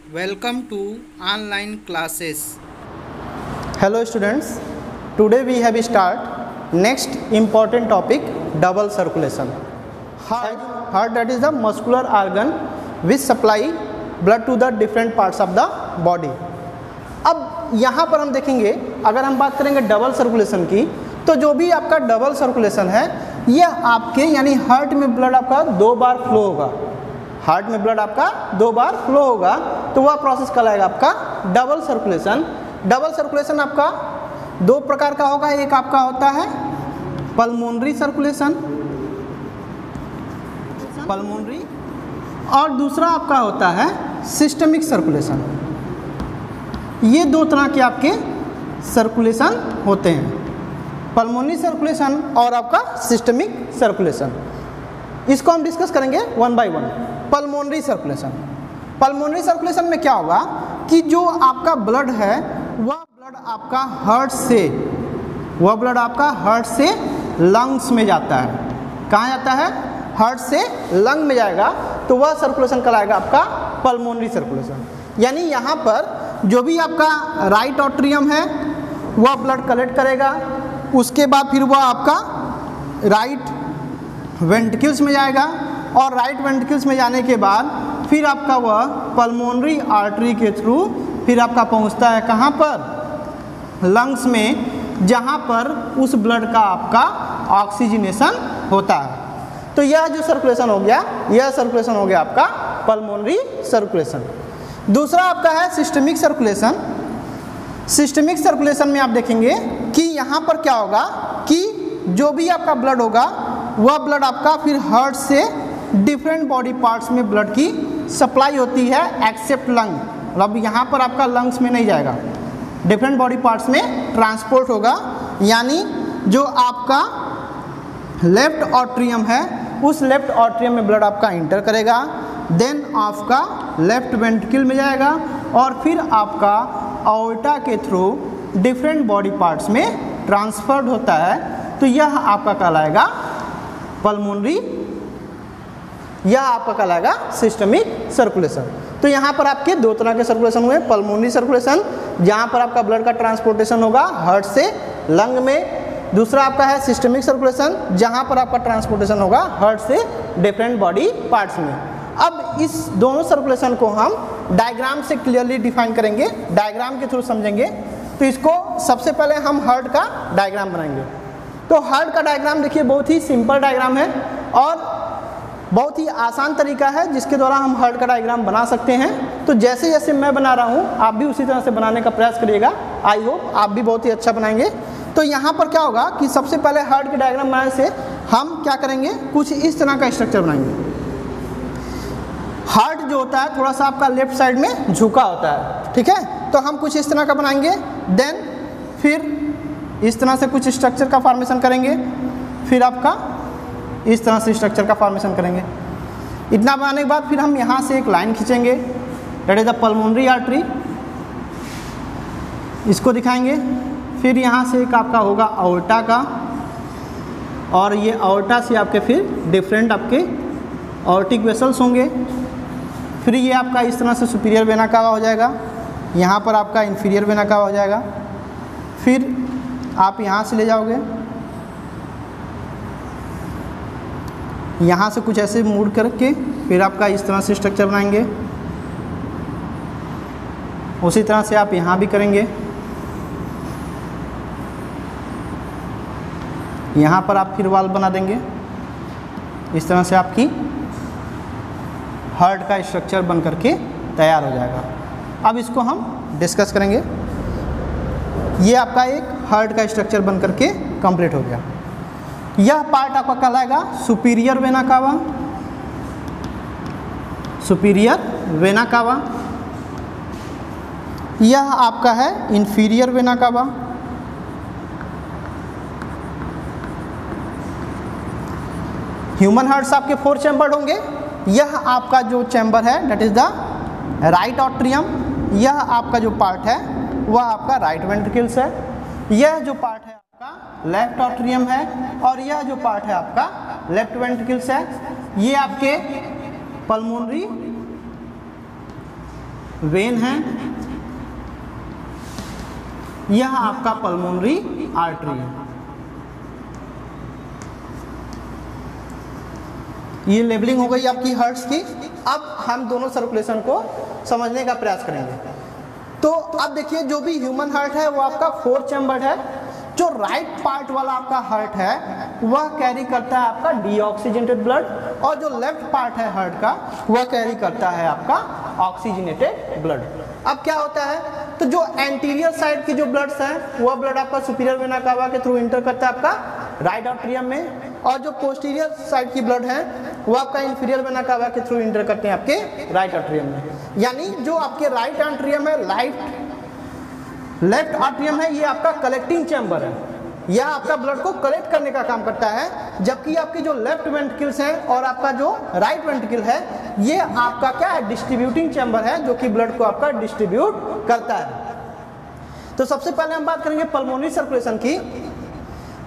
Welcome to online classes. Hello students, today we have start next important topic double circulation. Heart that is the muscular organ which supply blood to the different parts of the body. अब यहाँ पर हम देखेंगे, अगर हम बात करेंगे double circulation की, तो जो भी आपका डबल सर्कुलेशन है यह आपके यानी हार्ट में ब्लड आपका 2 बार फ्लो होगा। हार्ट में ब्लड आपका 2 बार फ्लो होगा तो वह प्रोसेस कहलाएगा आपका डबल सर्कुलेशन। डबल सर्कुलेशन आपका 2 प्रकार का होगा, एक आपका होता है पल्मोनरी सर्कुलेशन, पल्मोनरी, और दूसरा आपका होता है सिस्टमिक सर्कुलेशन। ये 2 तरह के आपके सर्कुलेशन होते हैं, पल्मोनरी सर्कुलेशन और आपका सिस्टमिक सर्कुलेशन। इसको हम डिस्कस करेंगे one by one. Pulmonary circulation, pulmonary circulation में क्या होगा कि जो आपका ब्लड है वह ब्लड आपका हार्ट से लंग्स में जाता है। कहाँ जाता है? हार्ट से लंग में जाएगा तो वह सर्कुलेशन कहलाएगा आपका पल्मोनरी सर्कुलेशन। यानी यहाँ पर जो भी आपका राइट ऑट्रियम है वह ब्लड कलेक्ट करेगा, उसके बाद फिर वह आपका राइट वेंट्रिकल्स में जाएगा और राइट वेंट्रिकल्स में जाने के बाद फिर आपका वह पल्मोनरी आर्टरी के थ्रू फिर आपका पहुंचता है कहाँ पर? लंग्स में, जहाँ पर उस ब्लड का आपका ऑक्सीजनेशन होता है। तो यह जो सर्कुलेशन हो गया, यह सर्कुलेशन हो गया आपका पल्मोनरी सर्कुलेशन। दूसरा आपका है सिस्टमिक सर्कुलेशन। सिस्टमिक सर्कुलेशन में आप देखेंगे कि यहाँ पर क्या होगा कि जो भी आपका ब्लड होगा वह ब्लड आपका फिर हार्ट से डिफरेंट बॉडी पार्ट्स में ब्लड की सप्लाई होती है एक्सेप्ट लंग। अब यहाँ पर आपका लंग्स में नहीं जाएगा, डिफरेंट बॉडी पार्ट्स में ट्रांसपोर्ट होगा। यानी जो आपका लेफ्ट ऑट्रियम है उस लेफ्ट ऑट्रियम में ब्लड आपका इंटर करेगा, देन आपका लेफ्ट वेंट्रिकल में जाएगा और फिर आपका आर्टा के थ्रू डिफरेंट बॉडी पार्ट्स में ट्रांसफर्ड होता है। तो यह आपका कहलाएगा पल्मोनरी, यह आपका कहलाएगा सिस्टमिक सर्कुलेशन। तो यहाँ पर आपके 2 तरह के सर्कुलेशन हुए, पल्मोनरी सर्कुलेशन जहाँ पर आपका ब्लड का ट्रांसपोर्टेशन होगा हार्ट से लंग में, दूसरा आपका है सिस्टमिक सर्कुलेशन जहाँ पर आपका ट्रांसपोर्टेशन होगा हार्ट से डिफरेंट बॉडी पार्ट्स में। अब इस दोनों सर्कुलेशन को हम डायग्राम से क्लियरली डिफाइन करेंगे, डायग्राम के थ्रू समझेंगे। तो इसको सबसे पहले हम हार्ट का डायग्राम बनाएंगे। तो हार्ट का डायग्राम देखिए बहुत ही सिंपल डायग्राम है और बहुत ही आसान तरीका है जिसके द्वारा हम हार्ट का डायग्राम बना सकते हैं। तो जैसे जैसे मैं बना रहा हूँ आप भी उसी तरह से बनाने का प्रयास करिएगा। आई होप आप भी बहुत ही अच्छा बनाएंगे। तो यहाँ पर क्या होगा कि सबसे पहले हार्ट के डायग्राम बनाने से हम क्या करेंगे, कुछ इस तरह का स्ट्रक्चर बनाएंगे। हार्ट जो होता है थोड़ा सा आपका लेफ्ट साइड में झुका होता है, ठीक है। तो हम कुछ इस तरह का बनाएंगे, देन फिर इस तरह से कुछ स्ट्रक्चर का फॉर्मेशन करेंगे, फिर आपका इस तरह से स्ट्रक्चर का फॉर्मेशन करेंगे। इतना बनाने के बाद फिर हम यहाँ से एक लाइन खींचेंगे, that is the pulmonary artery, इसको दिखाएंगे। फिर यहाँ से एक आपका होगा आर्टा का, और ये आर्टा से आपके फिर डिफरेंट आपके ऑर्टिक वेसल्स होंगे। फिर ये आपका इस तरह से सुपीरियर वेना कावा हो जाएगा, यहाँ पर आपका इन्फीरियर वेना कावा हो जाएगा। फिर आप यहाँ से ले जाओगे, यहाँ से कुछ ऐसे मूड करके फिर आपका इस तरह से स्ट्रक्चर बनाएंगे। उसी तरह से आप यहाँ भी करेंगे। यहाँ पर आप फिर वाल्व बना देंगे। इस तरह से आपकी हार्ट का स्ट्रक्चर बन करके तैयार हो जाएगा। अब इसको हम डिस्कस करेंगे। ये आपका एक हार्ट का स्ट्रक्चर बन करके कंप्लीट हो गया। यह पार्ट आपका कहलाएगा superior vena cava, superior vena cava. यह आपका है inferior vena cava. Human hearts आपके 4 चैम्बर होंगे। यह आपका जो चैम्बर है that is the right atrium. यह आपका जो पार्ट है वह आपका राइट वेंट्रिकल्स है। यह जो पार्ट है आपका लेफ्ट ऑट्रियम है और यह जो पार्ट है आपका लेफ्ट वेंट्रिकल्स है। ये आपके पल्मोनरी वेन है, यह आपका पल्मोनरी आर्टरी है। ये लेबलिंग हो गई आपकी हार्ट्स की। अब हम दोनों सर्कुलेशन को समझने का प्रयास करेंगे। तो अब देखिए, जो भी ह्यूमन हार्ट है वो आपका 4 चैम्बर्ड है। जो राइट पार्ट वाला आपका हार्ट है वह कैरी करता है आपका डीऑक्सीजनेटेड ब्लड, और जो लेफ्ट पार्ट है हार्ट का वह कैरी करता है आपका ऑक्सीजनेटेड ब्लड। अब क्या होता है, तो जो एंटीरियर साइड की जो ब्लड्स हैं वह ब्लड आपका सुपीरियर वेना कावा के थ्रू इंटर करता है आपका राइट आर्टरियम में, और जो पोस्टीरियर साइड की ब्लड है वो आपका इंफीरियर वेना कावा के थ्रू इंटर करते हैं आपके राइट आर्टरियम में। यानी जो आपके राइट आर्टरियम है, लेफ्ट आर्टरियम है, ये आपका कलेक्टिंग चैम्बर है, यह आपका ब्लड को कलेक्ट करने का काम करता है, जबकि आपकी जो लेफ्ट वेंट्रिकल्स हैं और आपका जो राइट वेंट्रिकल है ये आपका क्या है, डिस्ट्रीब्यूटिंग चैम्बर है, जो कि ब्लड को आपका डिस्ट्रीब्यूट करता है। तो सबसे पहले हम बात करेंगे पल्मोनरी सर्कुलेशन की।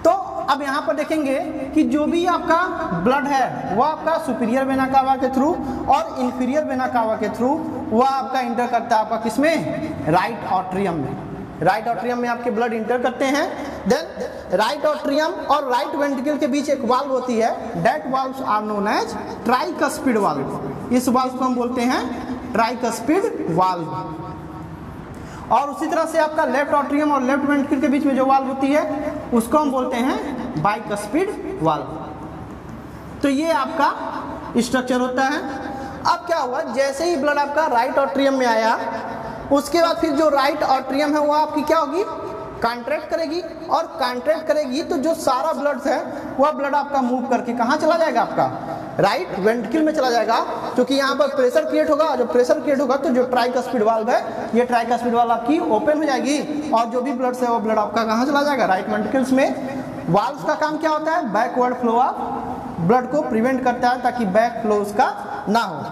तो अब यहाँ पर देखेंगे कि जो भी आपका ब्लड है वह आपका सुपीरियर वेना कावा के थ्रू और इंफीरियर वेना कावा के थ्रू वह आपका इंटर करता है आपका किसमें, राइट आर्टरियम में। राइट आर्टरियम में आपके ब्लड इंटर करते हैं। देन राइट आर्टरियम और राइट वेंट्रिकल के बीच एक वाल्व होती है, that valves are known as tricuspid valve. इस वाल्व को हम बोलते हैं ट्राइकस्पिड वाल्व। और उसी तरह से आपका लेफ्ट आर्टरियम और लेफ्ट वेंट्रिकल के बीच में जो वाल्व होती है उसको हम बोलते हैं बाइकस्पिड वाल्व। तो ये आपका स्ट्रक्चर होता है। अब क्या हुआ, जैसे ही ब्लड आपका राइट आर्टरियम में आया उसके बाद फिर जो राइट आर्टरियम है वो आपकी क्या होगी, कॉन्ट्रैक्ट करेगी, और कॉन्ट्रैक्ट करेगी तो जो सारा ब्लड है वह ब्लड आपका मूव करके कहाँ चला जाएगा, आपका राइट वेंट्रिकल में चला जाएगा, क्योंकि यहाँ पर प्रेशर क्रिएट होगा। जब प्रेशर क्रिएट होगा तो जो ट्राइकस्पिड वाल्व है, ये ट्राइकस्पिड वाल्व आपकी ओपन हो जाएगी, और जो भी ब्लड है वो ब्लड आपका कहाँ चला जाएगा, राइट वेंट्रिकल्स में। वाल्व का काम क्या होता है, बैकवर्ड फ्लो ऑफ ब्लड को प्रिवेंट करता है ताकि बैक फ्लो उसका ना हो।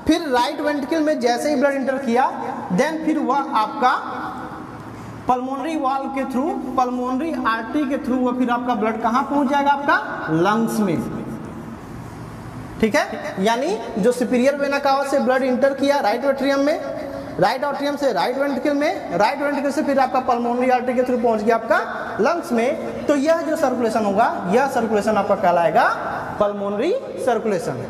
फिर राइट वेंट्रिकल में जैसे ही ब्लड इंटर किया, देन फिर वह आपका पल्मोनरी वाल्व के थ्रू, पल्मोनरी आर्टरी के थ्रू वह फिर आपका ब्लड कहाँ पहुंच जाएगा, आपका लंग्स में। ठीक है, यानी जो सुपीरियर वेना कावा से ब्लड इंटर किया राइट आर्टरियम में, राइट आर्टरियम से राइट वेंट्रिकल में, राइट वेंट्रिकल से फिर आपका पल्मोनरी आर्टरी के थ्रू पहुंच गया आपका लंग्स में। तो यह जो सर्कुलेशन होगा, यह सर्कुलेशन आपका कहलाएगा पल्मोनरी सर्कुलेशन।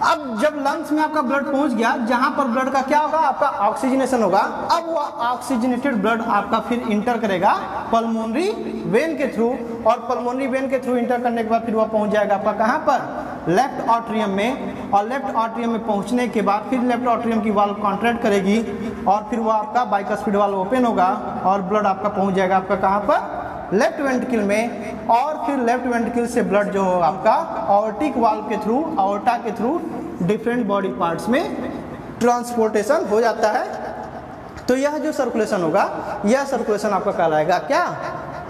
अब जब लंग्स में आपका ब्लड पहुंच गया, जहां पर ब्लड का क्या होगा, आपका ऑक्सीजनेशन होगा। अब वो ऑक्सीजनेटेड ब्लड आपका फिर इंटर करेगा पल्मोनरी वेन के थ्रू, और पल्मोनरी वेन के थ्रू इंटर करने के बाद फिर वह पहुंच जाएगा आपका कहां पर, लेफ्ट आर्टरियम में। और लेफ्ट आर्टरियम में पहुंचने के बाद फिर लेफ्ट आर्टरियम की वाल्व कॉन्ट्रैक्ट करेगी, और फिर वह आपका बाइकस्पिड वाल्व ओपन होगा, और ब्लड आपका पहुंच जाएगा आपका कहां पर, लेफ्ट वेंट्रिकल में। और फिर लेफ्ट वेंट्रिकल से ब्लड जो हो आपका ऑर्टिक वाल्व के थ्रू, आर्टा के थ्रू डिफरेंट बॉडी पार्ट्स में ट्रांसपोर्टेशन हो जाता है। तो यह जो सर्कुलेशन होगा, यह सर्कुलेशन आपका कहलाएगा क्या,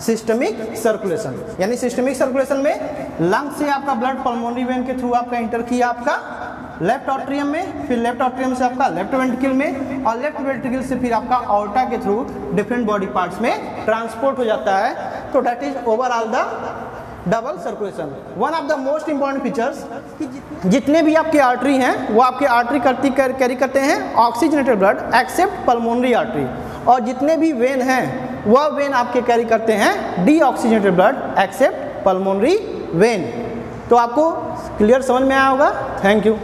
सिस्टमिक सर्कुलेशन। यानी सिस्टमिक सर्कुलेशन में लंग से आपका ब्लड पल्मोनरी वेन के थ्रू आपका इंटर किया आपका लेफ्ट आर्टरियम में, फिर लेफ्ट आर्टरियम से आपका लेफ्ट वेंट्रिकल में, और लेफ्ट वेंट्रिकल से फिर आपका आर्टा के थ्रू डिफरेंट बॉडी पार्ट्स में ट्रांसपोर्ट हो जाता है। तो that is overall the double circulation. One of the most important features, जितने भी आपके आर्टरी हैं वो आपके आर्टरी कैरी करते हैं oxygenated blood accept pulmonary artery, और जितने भी वेन हैं वह वेन आपके कैरी करते हैं deoxygenated blood accept pulmonary vein. तो आपको क्लियर समझ में आया होगा। Thank you.